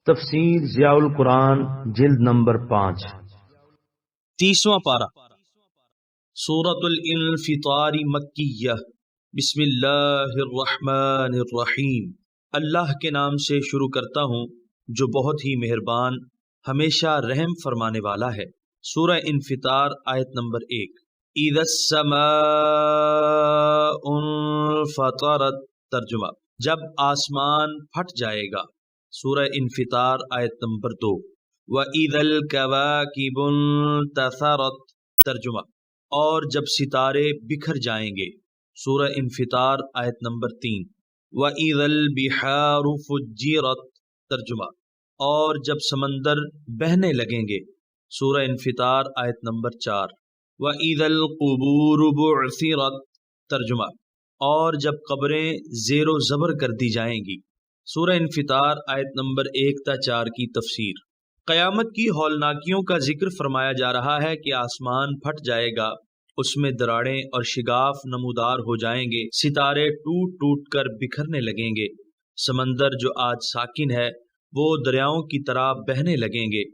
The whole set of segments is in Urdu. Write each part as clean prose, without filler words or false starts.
تفسیر ضیاء القرآن جلد نمبر 5 30واں پارہ سورۃ الانفطار مکیہ بسم اللہ الرحمن الرحیم اللہ کے نام سے شروع کرتا ہوں جو بہت ہی مہربان ہمیشہ رحم فرمانے والا ہے۔ سورہ انفطار آیت نمبر 1۔ اذا السماء انفطرت، ترجمہ جب آسمان پھٹ جائے گا۔ سورہ انفطار آیت نمبر 2۔ وَإِذَا الْكَوَاكِبُ انتَثَرَتْ، ترجمہ اور جب ستارے بکھر جائیں گے۔ سورہ انفطار آیت نمبر 3۔ وَإِذَا الْبِحَارُ فُجِّرَتْ، ترجمہ اور جب سمندر بہنے لگیں گے۔ سورہ انفطار آیت نمبر 4۔ وَإِذَا الْقُبُورُ بُعْثِرَتْ، ترجمہ اور جب قبریں زیر و زبر کر دی جائیں گی۔ سورہ انفطار آیت نمبر 1 تا 4 کی تفسیر۔ قیامت کی ہولناکیوں کا ذکر فرمایا جا رہا ہے کہ آسمان پھٹ جائے گا، اس میں دراڑیں اور شگاف نمودار ہو جائیں گے، ستارے ٹوٹ ٹوٹ کر بکھرنے لگیں گے، سمندر جو آج ساکن ہے وہ دریاؤں کی طرح بہنے لگیں گے،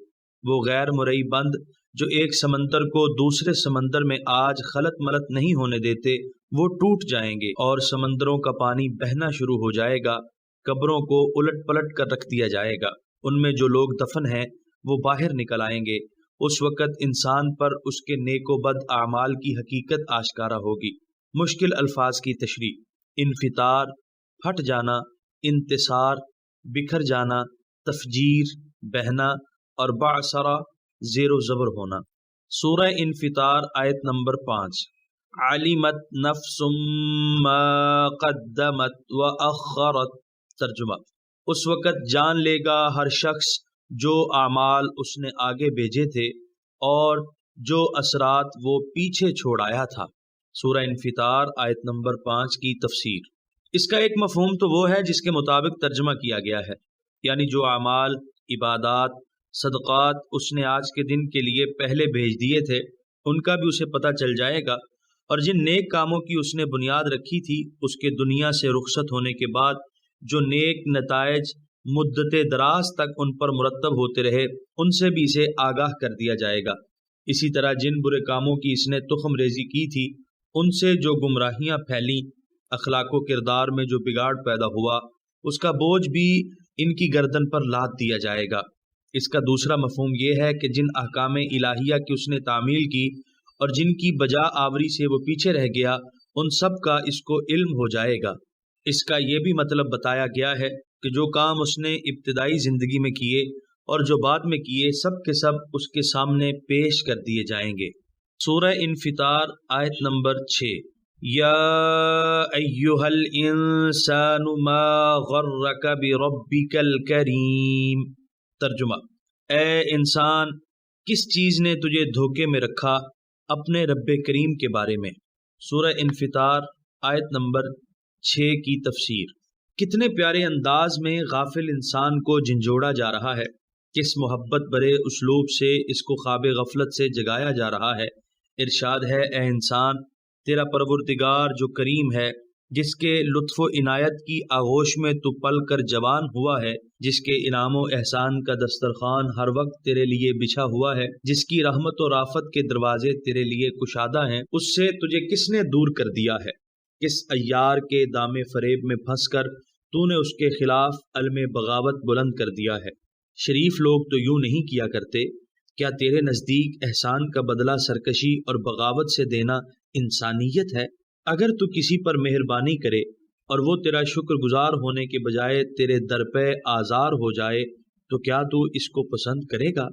وہ غیر مرئی بند جو ایک سمندر کو دوسرے سمندر میں آج خلط ملط نہیں ہونے دیتے وہ ٹوٹ جائیں گے، اور سمندروں کا پانی بہنا شروع ہو جائے گا، قبروں کو الٹ پلٹ کر رکھ دیا جائے گا، ان میں جو لوگ دفن ہیں وہ باہر نکل آئیں گے، اس وقت انسان پر اس کے نیک و بد اعمال کی حقیقت آشکارا ہوگی۔ مشکل الفاظ کی تشریح۔ انفطار پھٹ جانا، انتصار بکھر جانا، تفجیر بہنا، اور بعثرہ زیر و زبر ہونا۔ سورہ انفطار آیت نمبر 5۔ علمت نفس ما قدمت وأخرت، ترجمہ اس وقت جان لے گا ہر شخص جو اعمال اس نے آگے بھیجے تھے اور جو اثرات وہ پیچھے چھوڑ آیا تھا۔ سورہ انفطار آیت نمبر 5 کی تفسیر۔ اس کا ایک مفہوم تو وہ ہے جس کے مطابق ترجمہ کیا گیا ہے، یعنی جو اعمال، عبادات، صدقات اس نے آج کے دن کے لیے پہلے بھیج دیے تھے ان کا بھی اسے پتہ چل جائے گا، اور جن نیک کاموں کی اس نے بنیاد رکھی تھی اس کے دنیا سے رخصت ہونے کے بعد جو نیک نتائج مدت دراز تک ان پر مرتب ہوتے رہے ان سے بھی اسے آگاہ کر دیا جائے گا۔ اسی طرح جن برے کاموں کی اس نے تخم ریزی کی تھی ان سے جو گمراہیاں پھیلیں، اخلاق و کردار میں جو بگاڑ پیدا ہوا اس کا بوجھ بھی ان کی گردن پر لاد دیا جائے گا۔ اس کا دوسرا مفہوم یہ ہے کہ جن احکام الہیہ کی اس نے تعمیل کی اور جن کی بجا آوری سے وہ پیچھے رہ گیا ان سب کا اس کو علم ہو جائے گا۔ اس کا یہ بھی مطلب بتایا گیا ہے کہ جو کام اس نے ابتدائی زندگی میں کیے اور جو بعد میں کیے سب کے سب اس کے سامنے پیش کر دیے جائیں گے۔ سورہ انفطار آیت نمبر 6۔ یا ایہا الانسان ما غرک بربک الکریم، ترجمہ اے انسان کس چیز نے تجھے دھوکے میں رکھا اپنے رب کریم کے بارے میں۔ سورہ انفطار آیت نمبر 6 کی تفسیر۔ کتنے پیارے انداز میں غافل انسان کو جھنجھوڑا جا رہا ہے، کس محبت برے اسلوب سے اس کو خواب غفلت سے جگایا جا رہا ہے۔ ارشاد ہے اے انسان تیرا پروردگار جو کریم ہے، جس کے لطف و عنایت کی آغوش میں تو پل کر جوان ہوا ہے، جس کے انعام و احسان کا دسترخوان ہر وقت تیرے لیے بچھا ہوا ہے، جس کی رحمت و رافت کے دروازے تیرے لیے کشادہ ہیں، اس سے تجھے کس نے دور کر دیا ہے؟ کس عیار کے دام فریب میں پھنس کر تو نے اس کے خلاف علم بغاوت بلند کر دیا ہے۔ شریف لوگ تو یوں نہیں کیا کرتے، کیا تیرے نزدیک احسان کا بدلہ سرکشی اور بغاوت سے دینا انسانیت ہے؟ اگر تو کسی پر مہربانی کرے اور وہ تیرا شکر گزار ہونے کے بجائے تیرے در پہ آزار ہو جائے تو کیا تو اس کو پسند کرے گا؟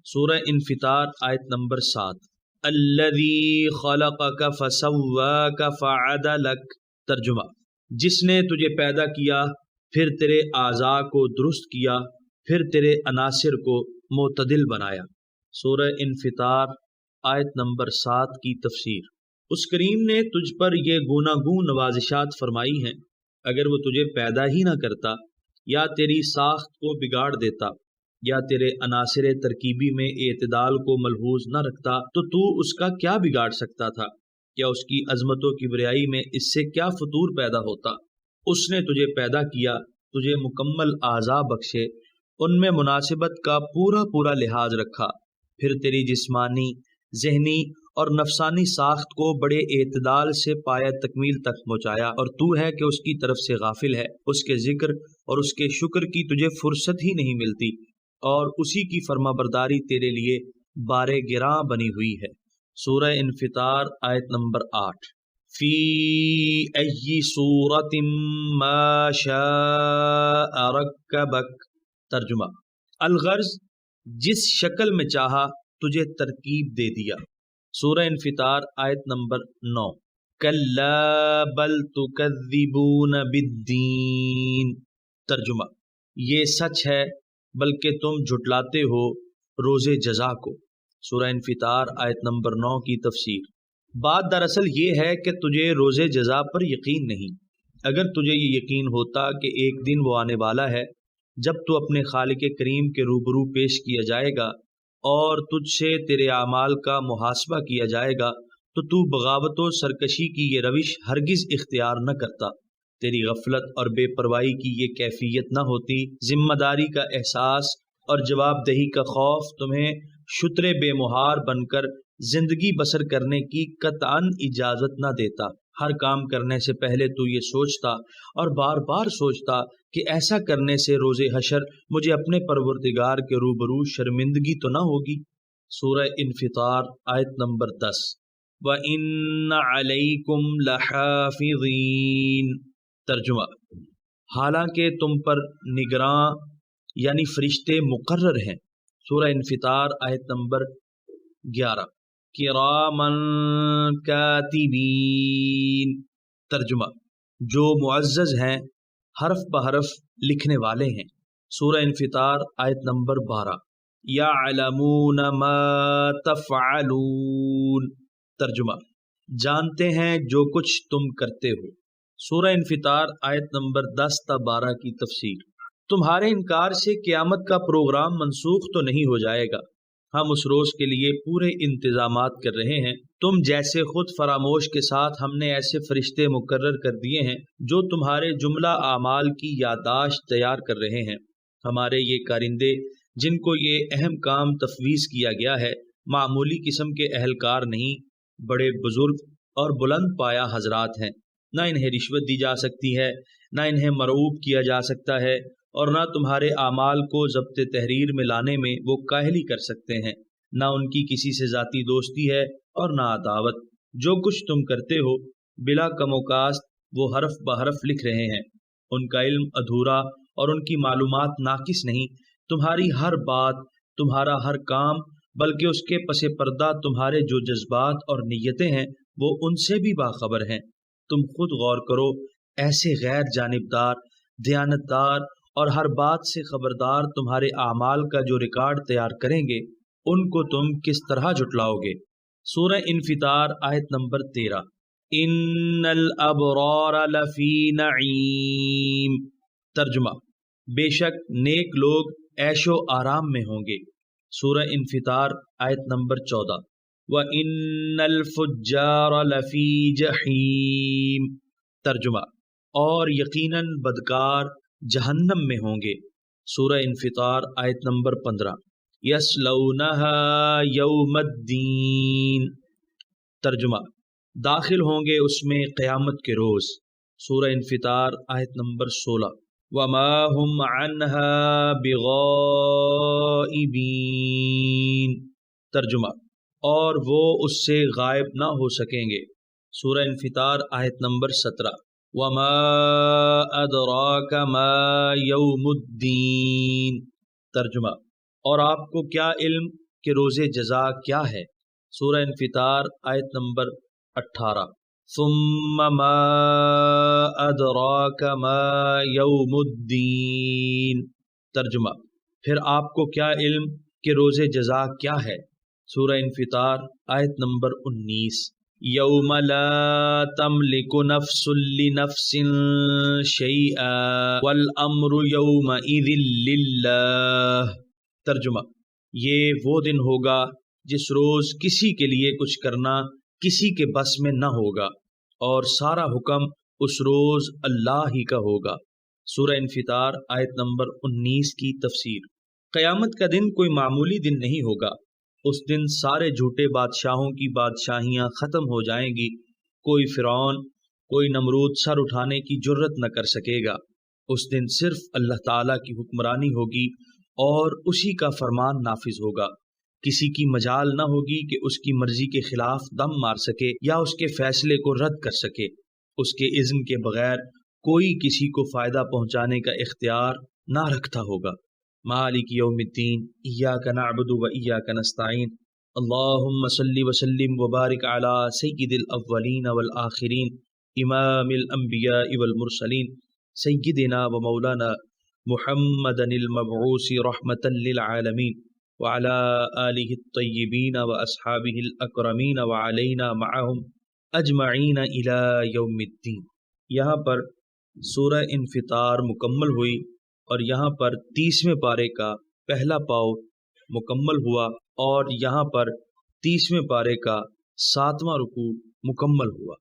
سورہ انفطار آیت نمبر 7۔ الذی خلقک فسواک فعدلک، ترجمہ جس نے تجھے پیدا کیا پھر تیرے اعضاء کو درست کیا پھر تیرے عناصر کو معتدل بنایا۔ سورہ انفطار آیت نمبر 7 کی تفسیر۔ اس کریم نے تجھ پر یہ گوناگون نوازشات فرمائی ہیں، اگر وہ تجھے پیدا ہی نہ کرتا یا تیری ساخت کو بگاڑ دیتا یا تیرے عناصر ترکیبی میں اعتدال کو ملحوظ نہ رکھتا تو اس کا کیا بگاڑ سکتا تھا؟ یا اس کی عظمت و کبریائی میں اس سے کیا فطور پیدا ہوتا؟ اس نے تجھے پیدا کیا، تجھے مکمل اعضاء بخشے، ان میں مناسبت کا پورا پورا لحاظ رکھا، پھر تیری جسمانی، ذہنی اور نفسانی ساخت کو بڑے اعتدال سے پایہ تکمیل تک پہنچایا، اور تو ہے کہ اس کی طرف سے غافل ہے، اس کے ذکر اور اس کے شکر کی تجھے فرصت ہی نہیں ملتی، اور اسی کی فرما برداری تیرے لیے بار گراں بنی ہوئی ہے۔ سورہ انفطار آیت نمبر 8۔ فی ای صورت ما شاء رکبک۔ ترجمہ: الغرض جس شکل میں چاہا تجھے ترکیب دے دیا۔ سورہ انفطار آیت نمبر 9۔ کلا بل تکذبون بالدین۔ ترجمہ: یہ سچ ہے بلکہ تم جھٹلاتے ہو روز جزا کو۔ سورہ انفطار آیت نمبر 9 کی تفسیر۔ بات دراصل یہ ہے کہ تجھے روز جزا پر یقین نہیں۔ اگر تجھے یہ یقین ہوتا کہ ایک دن وہ آنے والا ہے جب تو اپنے خالق کریم کے روبرو پیش کیا جائے گا اور تجھ سے تیرے اعمال کا محاسبہ کیا جائے گا تو بغاوت و سرکشی کی یہ روش ہرگز اختیار نہ کرتا۔ تیری غفلت اور بے پرواہی کی یہ کیفیت نہ ہوتی۔ ذمہ داری کا احساس اور جواب دہی کا خوف تمہیں شتر بے مہار بن کر زندگی بسر کرنے کی قطعاً اجازت نہ دیتا۔ ہر کام کرنے سے پہلے تو یہ سوچتا اور بار بار سوچتا کہ ایسا کرنے سے روز حشر مجھے اپنے پروردگار کے روبرو شرمندگی تو نہ ہوگی۔ سورہ انفطار آیت نمبر 10۔ وَإِنَّ عَلَيْكُمْ لَحَافِظِينَ۔ ترجمہ: حالانکہ تم پر نگراں یعنی فرشتے مقرر ہیں۔ سورہ انفطار آیت نمبر 11۔ کِرَامًا کاتبین۔ ترجمہ: جو معزز ہیں، حرف بحرف لکھنے والے ہیں۔ سورہ انفطار آیت نمبر 12۔ یعلمون ما تفعلون۔ ترجمہ: جانتے ہیں جو کچھ تم کرتے ہو۔ سورہ انفطار آیت نمبر 10 تا 12 کی تفسیر۔ تمہارے انکار سے قیامت کا پروگرام منسوخ تو نہیں ہو جائے گا، ہم اس روز کے لیے پورے انتظامات کر رہے ہیں۔ تم جیسے خود فراموش کے ساتھ ہم نے ایسے فرشتے مقرر کر دیے ہیں جو تمہارے جملہ اعمال کی یادداشت تیار کر رہے ہیں۔ ہمارے یہ کارندے جن کو یہ اہم کام تفویض کیا گیا ہے معمولی قسم کے اہلکار نہیں، بڑے بزرگ اور بلند پایہ حضرات ہیں۔ نہ انہیں رشوت دی جا سکتی ہے، نہ انہیں مرعوب کیا جا سکتا ہے، اور نہ تمہارے اعمال کو ضبط تحریر میں لانے میں وہ کاہلی کر سکتے ہیں۔ نہ ان کی کسی سے ذاتی دوستی ہے اور نہ عداوت۔ جو کچھ تم کرتے ہو بلا کم و کاست وہ حرف بحرف لکھ رہے ہیں۔ ان کا علم ادھورا اور ان کی معلومات ناقص نہیں۔ تمہاری ہر بات، تمہارا ہر کام، بلکہ اس کے پس پردہ تمہارے جو جذبات اور نیتیں ہیں وہ ان سے بھی باخبر ہیں۔ تم خود غور کرو، ایسے غیر جانبدار، دیانتدار اور ہر بات سے خبردار تمہارے اعمال کا جو ریکارڈ تیار کریں گے ان کو تم کس طرح جھٹلاؤ گے۔ سورہ انفطار آیت نمبر 13۔ ان الابرار لفی نعیم۔ ترجمہ: بے شک نیک لوگ عیش و آرام میں ہوں گے۔ سورہ انفطار آیت نمبر 14۔ وَإِنَّ الْفُجَّارَ لَفِي جَحِيمٍ۔ ترجمہ: اور یقیناً بدکار جہنم میں ہوں گے۔ سورہ انفطار آیت نمبر 15۔ یصلونها یوم الدین۔ ترجمہ: داخل ہوں گے اس میں قیامت کے روز۔ سورہ انفطار آیت نمبر 16۔ وما هم عنها بغائبین۔ ترجمہ: اور وہ اس سے غائب نہ ہو سکیں گے۔ سورہ انفطار آیت نمبر 17۔ وما ادراک ما یوم الدین۔ ترجمہ: اور آپ کو کیا علم کہ روز جزا کیا ہے۔ سورہ انفطار آیت نمبر 18۔ ثم ما ادراک ما یوم الدین۔ ترجمہ: پھر آپ کو کیا علم کہ روز جزا کیا ہے۔ سورہ انفطار آیت نمبر 19۔ یوم لا تملک نفس لنفس شیئا والامر یومئذ للہ۔ ترجمہ: یہ وہ دن ہوگا جس روز کسی کے لیے کچھ کرنا کسی کے بس میں نہ ہوگا، اور سارا حکم اس روز اللہ ہی کا ہوگا۔ سورہ انفطار آیت نمبر 19 کی تفسیر۔ قیامت کا دن کوئی معمولی دن نہیں ہوگا۔ اس دن سارے جھوٹے بادشاہوں کی بادشاہیاں ختم ہو جائیں گی۔ کوئی فرعون، کوئی نمرود سر اٹھانے کی جرت نہ کر سکے گا۔ اس دن صرف اللہ تعالیٰ کی حکمرانی ہوگی اور اسی کا فرمان نافذ ہوگا۔ کسی کی مجال نہ ہوگی کہ اس کی مرضی کے خلاف دم مار سکے یا اس کے فیصلے کو رد کر سکے۔ اس کے اذن کے بغیر کوئی کسی کو فائدہ پہنچانے کا اختیار نہ رکھتا ہوگا۔ مالک یوم الدین، ایاک نعبد و ایاک نستعین، اللہم صلی وسلم وبارک علی سید الاولین والآخرین، امام الانبیاء والمرسلین، سیدنا و مولانا محمد المبعوث رحمتا للعالمین، وعلى آلہ الطیبین واصحابہ الاکرمین وعلینا معہم اجمعین الی یوم الدین۔ یہاں پر سورہ انفطار مکمل ہوئی اور یہاں پر 30ویں پارے کا پہلا پاؤ مکمل ہوا اور یہاں پر 30ویں پارے کا 7واں رکوع مکمل ہوا۔